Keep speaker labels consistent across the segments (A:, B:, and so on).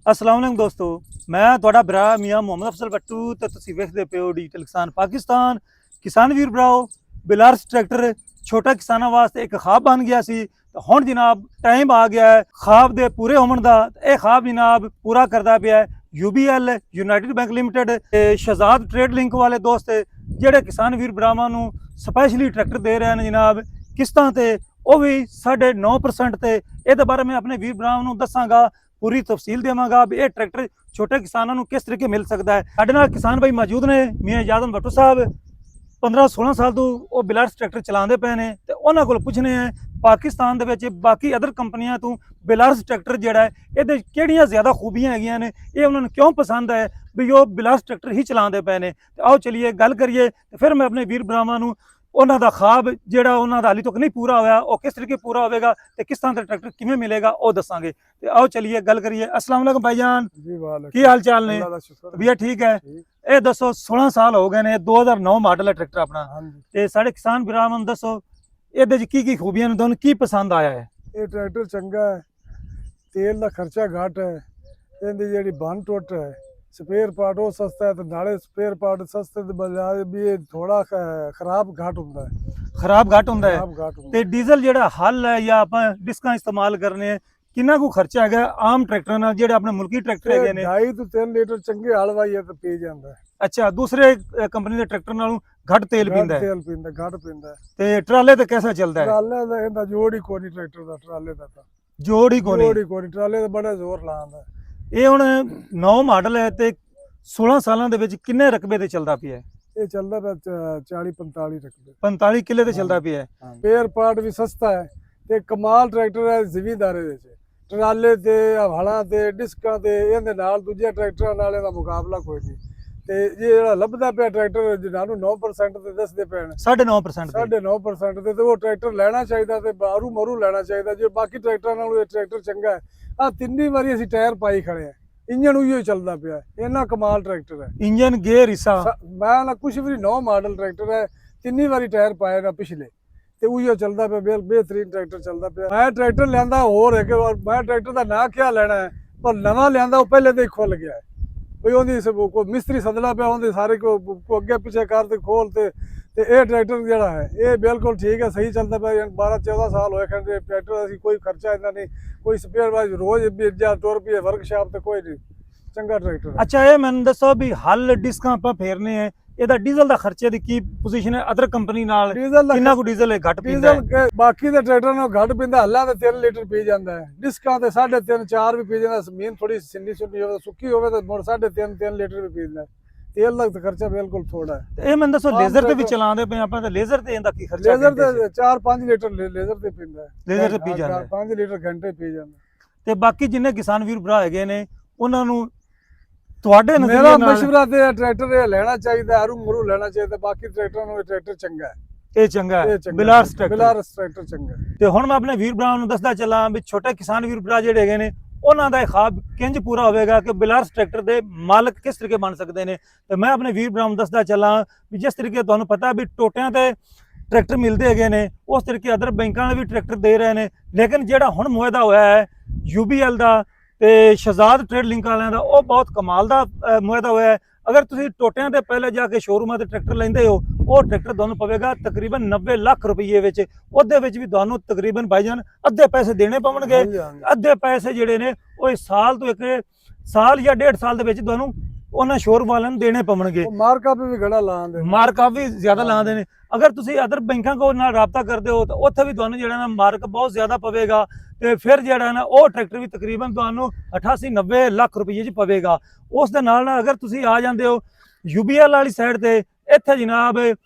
A: अस्सलाम वालेकुम दोस्तों, मैं तुहाडा भरा मियाँ मुहम्मद अफजल बट्टू ते तुसीं वेखदे पे हो डिजिटल किसान पाकिस्तान। किसान वीर भराओ, बिलार्स ट्रैक्टर छोटा किसानां वास्ते एक ख्वाब बन गया सी ते हुण जनाब टाइम आ गया है ख्वाब दे पूरे होण दा। ये ख्वाब जनाब पूरा करदा पिया है UBL यूनाइटेड बैंक लिमिटेड ते शहजाद ट्रेड लिंक वाले दोस्त जिहड़े किसान वीर भरावां नूं स्पैशली ट्रैक्टर दे रहे हैं जनाब किस्तां ते, वो भी 9.5% ते। इहदे बारे में अपने वीर भरावां नूं दस्सांगा, पूरी तफसील देवांगा भी ये ट्रैक्टर छोटे किसानों को किस तरीके मिल सकता है। साडे नाल किसान भाई मौजूद ने मियाँ इजाज़त भट्टू साहब, 15-16 साल तो वो बिलार्स ट्रैक्टर चलाते पे ने ते उन्हां कोल पुछने हैं पाकिस्तान दे विच बाकी अदर कंपनियां तो बिलार्स ट्रैक्टर जिहड़ा है ये किहड़ियां ज़्यादा खूबियां हैगियां ने, ये उन्होंने क्यों पसंद है भी वो बिलार्स ट्रैक्टर ही चलाते पे ने। आओ चलिए गल करिए ते फिर मैं अपने वीर भरावां नूं उन्हां दा ख्वाब जिहड़ा उन्हां दा हाली तक नहीं पूरा होया वो किस तरीके पूरा होगा ते किस तरह का ट्रैक्टर किवें मिलेगा वो दसांगे। ते आओ चलिए गल करिए। अस्सलाम वालेकुम भाईजान, की हाल चाल ने? भैया ठीक है। ये दसो 16 साल हो गए ने, 2009 मॉडल है ट्रैक्टर अपना ते साढ़े किसान भरावां नूं दसो ਇਹਦੇ 'ਚ ਕੀ खूबियां ने, ਤੁਹਾਨੂੰ ਕੀ पसंद आया है?
B: ਇਹ ਟਰੈਕਟਰ ਚੰਗਾ ਹੈ, ਤੇਲ ਦਾ ਖਰਚਾ ਘੱਟ ਹੈ, ਇਹਦੀ ਜਿਹੜੀ ਬੰਨ ਟੁੱਟ ਹੈ, ਸਪੇਅਰ ਪਾਰਟ ਉਹ ਸਸਤਾ ਹੈ ਤੇ ਨਾਲੇ ਸਪੇਅਰ ਪਾਰਟ ਸਸਤੇ ਦੇ ਬਜਾਏ ਵੀ ਇਹ ਥੋੜਾ ਖਰਾਬ ਘੱਟ ਹੁੰਦਾ ਹੈ।
A: ਖਰਾਬ ਘੱਟ ਹੁੰਦਾ ਹੈ
B: ਖਰਾਬ ਘੱਟ ਹੁੰਦਾ
A: ਤੇ ਡੀਜ਼ਲ ਜਿਹੜਾ ਹੱਲ ਹੈ ਜਾਂ ਆਪਾਂ ਡਿਸਕਾਂ ਇਸਤੇਮਾਲ ਕਰਨੇ ਆ, ਕਿੰਨਾ ਕੁ ਖਰਚਾ ਹੈਗਾ ਆਮ ਟਰੈਕਟਰਾਂ ਨਾਲ ਜਿਹੜੇ ਆਪਣੇ ਮੁਲਕੀ ਟਰੈਕਟਰ ਹੈਗੇ ਨੇ?
B: 2.5 ਤੋਂ 3 ਲੀਟਰ ਚੰਗੇ ਹਲ ਵਾਈਏ ਤੇ ਪੀ ਜਾਂਦਾ ਹੈ।
A: ਅੱਛਾ, ਦੂਸਰੇ ਕੰਪਨੀ ਦੇ ਟਰੈਕਟਰ ਨਾਲੋਂ ਘੱਟ ਤੇਲ ਪੀਂਦਾ ਹੈ?
B: ਤੇਲ ਪੀਂਦਾ ਘੱਟ ਪੀਂਦਾ ਹੈ।
A: ਤੇ ਟਰਾਲੇ ਤੇ ਕਿਹਦਾ ਚੱਲਦਾ ਹੈ?
B: ਟਰਾਲੇ ਦਾ ਇਹਦਾ ਜੋੜ ਹੀ ਕੋਈ ਨਹੀਂ, ਟਰੈਕਟਰ ਦਾ ਟਰਾਲੇ ਦਾ ਤਾਂ
A: ਜੋੜ ਹੀ ਕੋਈ ਨਹੀਂ।
B: ਟਰਾਲੇ ਦਾ ਬੜਾ ਜ਼ੋਰ ਲਾਉਂਦਾ।
A: ਇਹ ਹੁਣ 9 ਮਾਡਲ ਹੈ ਤੇ 16 ਸਾਲਾਂ ਦੇ ਵਿੱਚ ਕਿੰਨੇ ਰਕਬੇ ਤੇ ਚੱਲਦਾ ਪਿਆ ਹੈ?
B: ਇਹ ਚੱਲਦਾ ਪਿਆ 40-45 ਰੁਪਏ
A: 45 ਕਿੱਲੇ ਤੇ ਚੱਲਦਾ ਪਿਆ ਹੈ।
B: ਸਪੇਅਰ ਪਾਰਟ ਵੀ ਸਸਤਾ ਹੈ ਤੇ ਕਮਾਲ ਟਰੈਕਟਰ ਹੈ ਜ਼ਿਮੀਂਦਾਰੇ ਦੇ ਵਿੱਚ। ਟਰਾਲੇ ਤੇ ਹਲਾਂ ਤੇ ਡਿਸਕਾਂ ਤੇ ਇਹਦੇ ਨਾਲ ਦੂਜੇ ਟਰੈਕਟਰਾਂ ਨਾਲ ਇਹਦਾ ਮੁਕਾਬਲਾ ਕੋਈ ਨਹੀਂ। ਤੇ ਜਿਹੜਾ ਲੱਭਦਾ ਪਿਆ ਟਰੈਕਟਰ ਜਿਹਨਾਂ 9% ਤੇ ਦੱਸਦੇ ਪੈਣ
A: 9.5%
B: 9.5% ਤੇ ਉਹ ਟਰੈਕਟਰ ਲੈਣਾ ਚਾਹੀਦਾ ਤੇ ਬਾਰੂ ਮਰੂ ਲੈਣਾ ਚਾਹੀਦਾ। ਜੇ ਬਾਕੀ ਟਰੈਕਟਰਾਂ ਨਾਲੋਂ ਇਹ ਟਰੈਕਟਰ ਚੰਗਾ ਹੈ। ਆ ਤਿੰਨੀ ਵਾਰੀ ਅਸੀਂ ਟਾਇਰ ਪਾਈ ਖੜੇ ਆ, ਇੰਜਨ ਉਹੀਓ ਚੱਲਦਾ ਪਿਆ, ਇਹਨਾਂ ਕਮਾਲ ਟਰੈਕਟਰ ਹੈ।
A: ਇੰਜਨ ਗੇਅਰ ਹਿੱਸਾ
B: ਮੈਂ ਨਾ ਕੁਛ ਵੀ 9 ਮਾਡਲ ਟਰੈਕਟਰ ਹੈ, ਤਿੰਨੀ ਵਾਰੀ ਟਾਇਰ ਪਾਏ ਨਾ ਪਿਛਲੇ ਤੇ ਉਹੀਓ ਚੱਲਦਾ ਪਿਆ, ਬਿਹਤਰੀਨ ਟਰੈਕਟਰ ਚੱਲਦਾ ਪਿਆ। ਮੈਂ ਟਰੈਕਟਰ ਲਿਆਂਦਾ ਹੋਰ ਹੈ ਕਿ ਮੈਂ ਟਰੈਕਟਰ ਦਾ ਨਾਂ ਕਿਆ ਲੈਣਾ ਹੈ, ਪਰ ਨਵਾਂ ਲਿਆਂਦਾ ਉਹ ਪਹਿਲੇ ਤੋਂ ਹੀ ਖੁੱਲ ਗਿਆ ਹੈ। ਬਈ ਉਹਦੀ ਕੋਈ ਮਿਸਤਰੀ ਸੱਦਣਾ ਪਿਆ, ਉਹਦੇ ਸਾਰੇ ਕੋ ਅੱਗੇ ਪਿੱਛੇ ਕਰ ਤੇ ਖੋਲ ਤੇ ਇਹ ਟਰੈਕਟਰ ਜਿਹੜਾ ਹੈ ਇਹ ਬਿਲਕੁਲ ਠੀਕ ਹੈ, ਸਹੀ ਚੱਲਦਾ ਪਿਆ। 12-14 ਸਾਲ ਹੋਏ ਖੰਡੇ ਟਰੈਕਟਰ, ਅਸੀਂ ਕੋਈ ਖਰਚਾ ਇੰਨਾ ਨਹੀਂ, ਕੋਈ ਸਪੇਅਰ ਵਾਈਜ਼ ਰੋਜ਼ ਜਾਂ ਟੁਰ ਪਈਏ ਵਰਕਸ਼ਾਪ ਤੇ ਕੋਈ ਨਹੀਂ, ਚੰਗਾ ਟਰੈਕਟਰ ਹੈ।
A: ਅੱਛਾ, ਇਹ ਮੈਨੂੰ ਦੱਸੋ ਵੀ ਹੱਲ ਡਿਸਕਾਂ ਆਪਾਂ ਫੇਰਨੇ ਆ, ਇਹਦਾ ਡੀਜ਼ਲ ਦਾ ਖਰਚੇ ਦੀ ਕੀ ਪੋਜੀਸ਼ਨ ਹੈ ਅਦਰ ਕੰਪਨੀ ਨਾਲ? ਕਿੰਨਾ ਕੁ ਡੀਜ਼ਲ ਹੈ? ਘੱਟ ਪੀਂਦਾ ਹੈ?
B: ਬਾਕੀ ਦੇ ਟਰੈਕਟਰਾਂ ਨਾਲੋਂ ਘੱਟ ਪੀਂਦਾ। ਹੱਲਾਂ ਤੇ 3 ਲੀਟਰ ਪੀ ਜਾਂਦਾ ਹੈ, ਡਿਸਕਾਂ ਤੇ 3.5-4 ਵੀ ਪੀ ਜਾਂਦਾ। ਜ਼ਮੀਨ ਥੋੜੀ ਸਿੰਨੀ ਸੁੰਨੀ ਹੋਵੇ, ਸੁੱਕੀ ਹੋਵੇ ਤਾਂ 3.5 ਲੀਟਰ ਵੀ ਪੀਂਦਾ। ਤੇਲ ਦਾ ਖਰਚਾ ਬਿਲਕੁਲ ਥੋੜਾ ਹੈ।
A: ਇਹ ਮੈਨੂੰ ਦੱਸੋ ਲੇਜ਼ਰ ਤੇ ਵੀ ਚਲਾਉਂਦੇ ਪਏ ਆਪਾਂ, ਤਾਂ ਲੇਜ਼ਰ ਤੇ ਇਹਦਾ ਕੀ ਖਰਚਾ?
B: ਲੇਜ਼ਰ ਤੇ 4-5 ਲੀਟਰ ਲੇਜ਼ਰ ਤੇ ਪੀਂਦਾ ਹੈ,
A: ਲੇਜ਼ਰ ਤੇ ਪੀ ਜਾਂਦਾ
B: 5 ਲੀਟਰ ਘੰਟੇ ਪੀ ਜਾਂਦਾ।
A: ਤੇ ਬਾਕੀ ਜਿੰਨੇ ਕਿਸਾਨ ਵੀਰ ਭਰਾ ਹੈਗੇ ਨੇ ਉਹਨਾਂ ਨੂੰ ਤੁਹਾਡੇ
B: ਮੇਰਾ ਮਸ਼ਵਰਾ ਤੇ ਟਰੈਕਟਰ ਇਹ ਲੈਣਾ ਚਾਹੀਦਾ, ਆਰੂ ਮਰੂ ਲੈਣਾ ਚਾਹੀਦਾ। ਬਾਕੀ ਟਰੈਕਟਰਾਂ ਨੂੰ ਇਹ ਟਰੈਕਟਰ ਚੰਗਾ ਹੈ,
A: ਇਹ ਚੰਗਾ ਹੈ ਬਿਲਾਰਸ
B: ਟਰੈਕਟਰ ਚੰਗਾ।
A: ਤੇ ਹੁਣ ਮੈਂ ਆਪਣੇ ਵੀਰ ਭਰਾਵਾਂ ਨੂੰ ਦੱਸਦਾ ਚੱਲਾਂ ਵੀ ਛੋਟੇ ਕਿਸਾਨ ਵੀਰ ਭਰਾ ਜਿਹੜੇ ਹੈਗੇ ਨੇ ਉਹਨਾਂ ਦਾ ਇਹ ख्वाब ਕਿੰਜ ਪੂਰਾ ਹੋਵੇਗਾ ਕਿ ਬਿਲਾਰਸ ਟਰੈਕਟਰ ਦੇ ਮਾਲਕ ਕਿਸ ਤਰੀਕੇ ਬਣ ਸਕਦੇ ਨੇ। ਤੇ ਮੈਂ ਆਪਣੇ ਵੀਰ ਭਰਾਵਾਂ ਨੂੰ ਦੱਸਦਾ ਚੱਲਾਂ ਵੀ ਜਿਸ ਤਰੀਕੇ ਤੁਹਾਨੂੰ ਪਤਾ ਵੀ ਟੋਟਿਆਂ ਤੇ ਟਰੈਕਟਰ ਮਿਲਦੇ ਹੈਗੇ ਨੇ, ਉਸ ਤਰੀਕੇ ਅਦਰ ਬੈਂਕਾਂ ਵਾਲੇ ਵੀ ਟਰੈਕਟਰ ਦੇ ਰਹੇ ਨੇ। ਲੇਕਿਨ ਜਿਹੜਾ ਹੁਣ ਮੁਆਹਦਾ ਹੋਇਆ ਹੈ UBL ਦਾ ਤੇ ਸ਼ਹਜ਼ਾਦ ਟ੍ਰੇਡ ਲਿੰਕ ਵਾਲਿਆਂ ਦਾ, ਉਹ ਬਹੁਤ ਕਮਾਲ ਦਾ ਮੁਆਹਦਾ ਹੋਇਆ ਹੈ। ਅਗਰ ਤੁਸੀਂ ਟੋਟਿਆਂ ਤੇ ਪਹਿਲੇ ਜਾ ਕੇ ਸ਼ੋਰੂਮਾਂ ਤੇ ਟਰੈਕਟਰ ਲੈਂਦੇ ਹੋ, ਉਹ ਟਰੈਕਟਰ ਤੁਹਾਨੂੰ ਪਵੇਗਾ ਤਕਰੀਬਨ 90 ਲੱਖ ਰੁਪਏ ਵਿੱਚ। ਉਹਦੇ ਵਿੱਚ ਵੀ ਤੁਹਾਨੂੰ ਤਕਰੀਬਨ ਭਾਈਜਾਨ ਅੱਧੇ ਪੈਸੇ ਦੇਣੇ ਪਵਣਗੇ। ਅੱਧੇ ਪੈਸੇ ਜਿਹੜੇ ਨੇ ਉਹ ਸਾਲ ਤੋਂ 1 ਸਾਲ ਜਾਂ 1.5 ਸਾਲ ਦੇ ਵਿੱਚ ਤੁਹਾਨੂੰ ਉਹਨਾਂ ਸ਼ੋਰੂਮ ਵਾਲਿਆਂ ਨੂੰ ਦੇਣੇ ਪਵਣਗੇ।
B: ਮਾਰਕਅਪ ਵੀ ਘੜਾ ਲਾਉਂਦੇ,
A: ਮਾਰਕਅਪ ਵੀ ਜ਼ਿਆਦਾ ਲਾਉਂਦੇ ਨੇ। ਅਗਰ ਤੁਸੀਂ ਅਦਰ ਬੈਂਕਾਂ ਕੋਲ ਨਾਲ ਰਾਬਤਾ ਕਰਦੇ ਹੋ ਤਾਂ ਉੱਥੇ ਵੀ ਤੁਹਾਨੂੰ ਜਿਹੜਾ ਨਾ ਮਾਰਕਅਪ ਬਹੁਤ ਜ਼ਿਆਦਾ ਪਵੇਗਾ। ਤੇ ਫਿਰ ਜਿਹੜਾ ਨਾ ਉਹ ਟਰੈਕਟਰ ਵੀ ਤਕਰੀਬਨ ਤੁਹਾਨੂੰ 88-90 ਲੱਖ ਰੁਪਏ 'ਚ ਪਵੇਗਾ। ਉਸ ਦੇ ਨਾਲ ਅਗਰ ਤੁਸੀਂ ਆ ਜਾਂਦੇ ਹੋ UBL ਵਾਲੀ ਸਾਈਡ ਤੇ, ਇੱਥੇ ਜਨਾਬ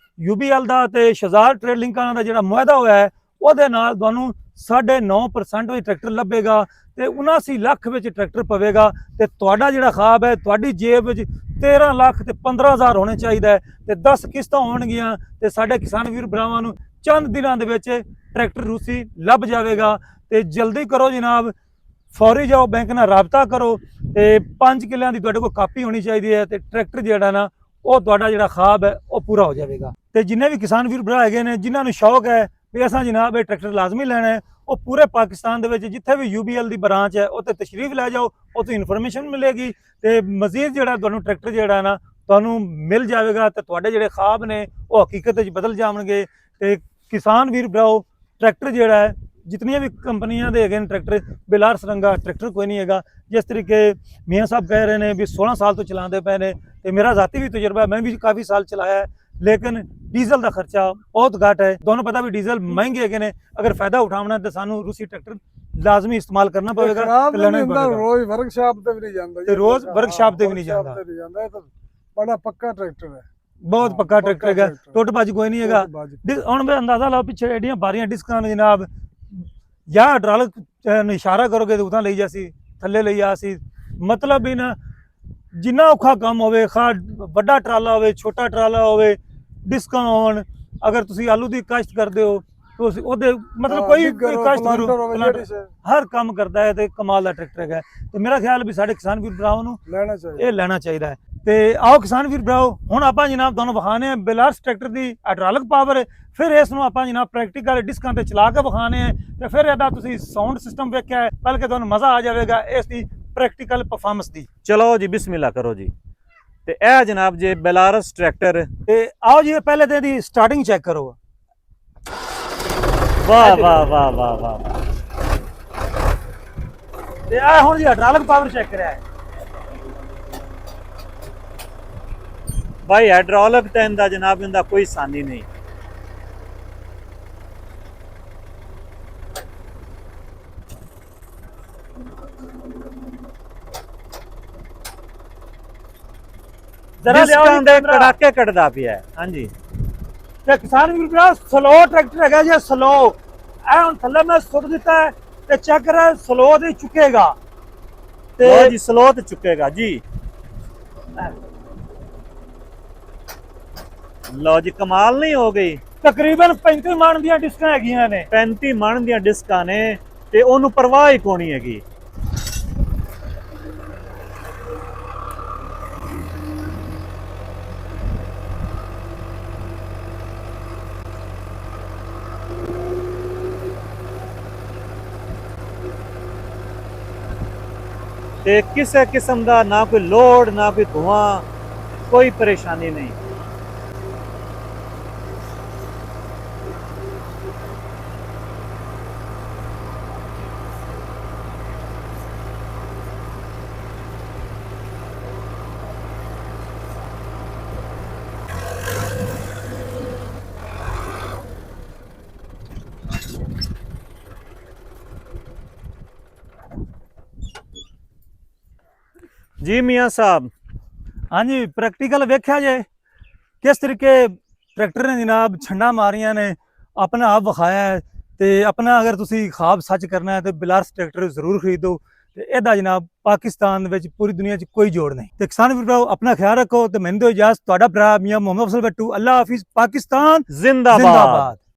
A: UBL ਦਾ ਤੇ ਸ਼ਹਜ਼ਾਦ ਟ੍ਰੇਡ ਲਿੰਕਾਂ ਦਾ ਜਿਹੜਾ ਮੁਆਹਦਾ ਹੋਇਆ ਹੈ ਉਹਦੇ ਨਾਲ ਤੁਹਾਨੂੰ 9.5% ਵਿੱਚ ਟਰੈਕਟਰ ਲੱਭੇਗਾ ਤੇ 79 ਲੱਖ ਵਿੱਚ ਟਰੈਕਟਰ ਪਵੇਗਾ। ਤੇ ਤੁਹਾਡਾ ਜਿਹੜਾ ख्वाब ਹੈ ਤੁਹਾਡੀ ਜੇਬ ਵਿੱਚ 13 ਲੱਖ ਤੇ 15,000 ਹੋਣੇ ਚਾਹੀਦਾ ਹੈ ਤੇ 10 ਕਿਸ਼ਤਾਂ ਹੋਣਗੀਆਂ ਤੇ ਸਾਡੇ ਕਿਸਾਨ ਵੀਰ ਭਰਾਵਾਂ ਨੂੰ ਚੰਦ ਦਿਨਾਂ ਦੇ ਵਿੱਚ ਟਰੈਕਟਰ ਰੂਸੀ ਲੱਭ ਜਾਵੇਗਾ। ਤੇ ਜਲਦੀ ਕਰੋ ਜਨਾਬ, ਫੌਰੀ ਜਾਓ, ਬੈਂਕ ਨਾਲ ਰਾਬਤਾ ਕਰੋ ਤੇ 5 ਕਿੱਲਿਆਂ ਦੀ ਤੁਹਾਡੇ ਕੋਲ ਕਾਪੀ ਹੋਣੀ ਚਾਹੀਦੀ ਹੈ ਤੇ ਟਰੈਕਟਰ ਜਿਹੜਾ ਨਾ ਉਹ ਤੁਹਾਡਾ ਜਿਹੜਾ ख्वाब ਹੈ ਉਹ ਪੂਰਾ ਹੋ ਜਾਵੇਗਾ। ਤੇ ਜਿੰਨੇ ਵੀ ਕਿਸਾਨ ਵੀਰ ਭਰਾ ਹੈਗੇ ਨੇ ਜਿਨ੍ਹਾਂ ਨੂੰ ਸ਼ੌਕ ਹੈ ਵੀ ਅਸਾਂ ਜਨਾਬ ਇਹ ਟਰੈਕਟਰ ਲਾਜ਼ਮੀ ਲੈਣਾ ਹੈ, ਉਹ ਪੂਰੇ ਪਾਕਿਸਤਾਨ ਦੇ ਵਿੱਚ ਜਿੱਥੇ ਵੀ UBL ਦੀ ਬ੍ਰਾਂਚ ਹੈ ਉੱਥੇ ਤਸ਼ਰੀਫ ਲੈ ਜਾਓ, ਉੱਥੇ ਇਨਫੋਰਮੇਸ਼ਨ ਮਿਲੇਗੀ ਤੇ ਮਜ਼ੀਦ ਜਿਹੜਾ ਤੁਹਾਨੂੰ ਟਰੈਕਟਰ ਜਿਹੜਾ ਨਾ ਤੁਹਾਨੂੰ ਮਿਲ ਜਾਵੇਗਾ ਤੇ ਤੁਹਾਡੇ ਜਿਹੜੇ ਖਾਬ ਨੇ ਉਹ ਹਕੀਕਤ ਵਿੱਚ ਬਦਲ ਜਾਣਗੇ। ਤੇ ਕਿਸਾਨ ਵੀਰ ਭਰਾਓ, ਟਰੈਕਟਰ ਜਿਹੜਾ ਹੈ ਜਿਤਨੀਆਂ ਵੀ ਕੰਪਨੀਆਂ ਦੇ ਹੈਗੇ ਨੇ ਟਰੈਕਟਰ, ਬਿਲਾਰ ਸਰੰਗਾ ਟਰੈਕਟਰ ਕੋਈ ਨਹੀਂ ਹੈਗਾ। ਜਿਸ ਤਰੀਕੇ ਮੀਆਂ ਸਾਹਿਬ ਕਹਿ ਰਹੇ ਨੇ ਵੀ 16 ਸਾਲ ਤੋਂ ਚਲਾਉਂਦੇ ਪਏ ਨੇ ਤੇ ਮੇਰਾ ਜ਼ਾਤੀ ਵੀ ਤਜਰਬਾ ਹੈ, ਮੈਂ ਵੀ ਕਾਫੀ ਸਾਲ ਚਲਾਇਆ ਹੈ, ਲੇਕਿਨ ਡੀਜ਼ਲ ਦਾ ਖਰਚਾ ਬਹੁਤ ਘੱਟ ਹੈ। ਤੁਹਾਨੂੰ ਪਤਾ ਵੀ ਡੀਜ਼ਲ ਮਹਿੰਗੇ ਹੈਗੇ ਨੇ, ਅਗਰ ਫਾਇਦਾ ਉਠਾਉਣਾ ਤੇ ਸਾਨੂੰ ਰੂਸੀ ਟਰੈਕਟਰ ਲਾਜ਼ਮੀ ਇਸਤੇਮਾਲ ਕਰਨਾ ਪਵੇਗਾ
B: ਖਰਾਬ
A: ਤੇ
B: ਨਹੀਂ
A: ਲੈਣਾ ਹੀ
B: ਹੁੰਦਾ,
A: ਪਵੇਗਾ।
B: ਰੋਜ਼ ਵਰਕਸ਼ਾਪ ਤੇ ਵੀ ਨਹੀਂ ਜਾਂਦਾ
A: ਤੇ ਰੋਜ਼ workshop ਤੇ ਵੀ ਨਹੀਂ ਜਾਂਦਾ।
B: ਇਹ ਤਾਂ ਬੜਾ ਪੱਕਾ ਟਰੈਕਟਰ ਹੈ,
A: ਬਹੁਤ ਪੱਕਾ ਟਰੈਕਟਰ ਹੈਗਾ,
B: ਟਰੈਕਟਰ।
A: ਟੁੱਟ ਭੱਜ ਕੋਈ ਨਹੀਂ ਹੈਗਾ। ਹੁਣ ਮੈਂ ਅੰਦਾਜ਼ਾ ਲਾਓ ਪਿੱਛੇ ਐਡੀਆਂ ਬਾਰੀਆਂ ਡਿਸਕਾਂ ਨੇ ਜਨਾਬ, ਜਾਂ ਹਾਈਡ੍ਰੋਲਿਕ ਨੂੰ ਇਸ਼ਾਰਾ ਕਰੋਗੇ ਤਾਂ ਉਤਾਂ ਲਈ ਜਾਸੀ, ਥੱਲੇ ਲਈ ਆਸੀ। ਮਤਲਬ ਵੀ ਨਾ ਜਿੰਨਾ ਔਖਾ ਕੰਮ ਹੋਵੇ, ਵੱਡਾ ਟਰਾਲਾ ਹੋਵੇ, ਛੋਟਾ ਟਰਾਲਾ ਹੋਵੇ, ਡਿਸਕਾਂ ਹੋਣ, ਅਗਰ ਤੁਸੀਂ ਆਲੂ ਦੀ ਕਾਸ਼ਤ ਕਰਦੇ ਹੋ ਤੁਸੀਂ ਉਹਦੇ ਮਤਲਬ ਕੋਈ ਕਾਸ਼ਤ ਕਰੋ, ਹਰ ਕੰਮ ਕਰਦਾ ਹੈ ਤੇ ਕਮਾਲ ਦਾ ਟਰੈਕਟਰ ਹੈਗਾ। ਤੇ ਮੇਰਾ ਖਿਆਲ ਵੀ ਸਾਡੇ ਕਿਸਾਨ ਵੀਰ ਭਰਾਵਾਂ ਨੂੰ
B: ਲੈਣਾ ਚਾਹੀਦਾ,
A: ਇਹ ਲੈਣਾ ਚਾਹੀਦਾ ਹੈ। ਤੇ ਆਓ ਕਿਸਾਨ ਵੀਰ ਭਰਾਓ, ਹੁਣ ਆਪਾਂ ਜਨਾਬ ਤੁਹਾਨੂੰ ਵਿਖਾਣੇ ਆ ਬਿਲਾਰਸ ਟਰੈਕਟਰ ਦੀ ਹਾਈਡ੍ਰੋਲਿਕ ਪਾਵਰ, ਫਿਰ ਇਸ ਨੂੰ ਆਪਾਂ ਜਨਾਬ ਪ੍ਰੈਕਟੀਕਲ ਡਿਸਕਾਂ ਤੇ ਚਲਾ ਕੇ ਵਿਖਾਣੇ ਆ ਤੇ ਫਿਰ ਇਹਦਾ ਤੁਸੀਂ ਸਾਊਂਡ ਸਿਸਟਮ ਵੇਖਿਆ ਹੈ, ਬਲਕਿ ਤੁਹਾਨੂੰ ਮਜ਼ਾ ਆ ਜਾਵੇਗਾ ਇਸ ਦੀ ਪ੍ਰੈਕਟੀਕਲ ਪਰਫਾਰਮੈਂਸ ਦੀ।
C: ਚਲੋ ਜੀ ਬਿਸਮਿਲ੍ਲਾ ਕਰੋ ਜੀ। ਤੇ ਇਹ ਜਨਾਬ ਜੇ ਬੈਲਾਰਸ ਟਰੈਕਟਰ,
A: ਤੇ ਆਓ ਜੀ ਪਹਿਲੇ ਤੇ ਇਹਦੀ ਸਟਾਰਟਿੰਗ ਚੈੱਕ ਕਰੋ।
C: ਵਾਹ ਵਾਹ ਵਾਹ ਵਾਹ ਵਾਹ।
A: ਤੇ ਆ ਹੁਣ ਜੀ ਹਾਈਡ੍ਰੋਲਿਕ ਪਾਵਰ ਚੈੱਕ ਕਰਿਆ ਹੈ।
C: ਭਾਈ ਹਾਈਡ੍ਰੋਲਿਕ ਤਾਂ ਇਹਦਾ ਜਨਾਬ ਇਹਦਾ ਕੋਈ ਸਾਨੀ ਨਹੀਂ।
A: ਜ਼ਰਾ ਲਿਆਓ
C: ਡਿਸਕਾਂ
A: ਜੀ
C: ਦੇ
A: ਕੈਮਰਾ।
C: ਕੜਾਕੇ ਕੱਢਦਾ ਪਿਆ ਹੈ। ਹਾਂਜੀ
A: ਤੇ ਕਿਸਾਨ ਵੀਰ ਭਰਾ, ਸਲੋ ਟਰੈਕਟਰ ਹੈਗਾ ਜੀ, ਸਲੋ। ਇਹ ਹੁਣ ਥੱਲੇ ਮੈਂ ਸੁੱਟ ਦਿੱਤਾ ਹੈ ਤੇ ਚੈੱਕ ਕਰ ਸਲੋ ਤੇ ਚੁੱਕੇਗਾ
C: ਲੋ
A: ਤੇ
C: ਜੀ ਸਲੋਤ ਚੁੱਕੇਗਾ ਜੀ। ਲੋ ਜੀ ਕਮਾਲ ਨਹੀਂ ਹੋ ਗਈ।
A: ਤਕਰੀਬਨ 35 ਮਣ ਦੀਆਂ ਡਿਸਕਾਂ ਹੈਗੀਆਂ ਨੇ।
C: 35 ਮਣ ਦੀਆਂ ਡਿਸਕਾਂ ਨੇ ਤੇ ਉਹਨੂੰ ਪਰਵਾਹ ਹੀ ਕੋਣੀ ਹੈਗੀ। ਤੇ ਕਿਸੇ ਕਿਸਮ ਦਾ ਨਾ ਕੋਈ ਲੋਡ ਨਾ ਕੋਈ ਧੂਆਂ, ਕੋਈ ਪਰੇਸ਼ਾਨੀ ਨਹੀਂ। जी मियाँ साहब,
A: हाँ जी, प्रैक्टिकल वेख्या जे किस तरीके ट्रैक्टर ने जनाब छंडा मारिया ने, अपना आप विखाया है। ते अपना अगर तुसी ख्वाब सच करना है तो बिलार्स ट्रैक्टर जरूर खरीदो। ते एदा जनाब पाकिस्तान विच पूरी दुनिया च कोई जोड़ नहीं। ते किसान वीर भराओ अपना ख्याल रखो। ते मैनूं दो इजाजत, तुहाडा भरा मियाँ मोहम्मद अफजल भट्टू। अल्लाह हाफिज। पाकिस्तान
C: जिंदाबाद।
A: जिंदाबाद।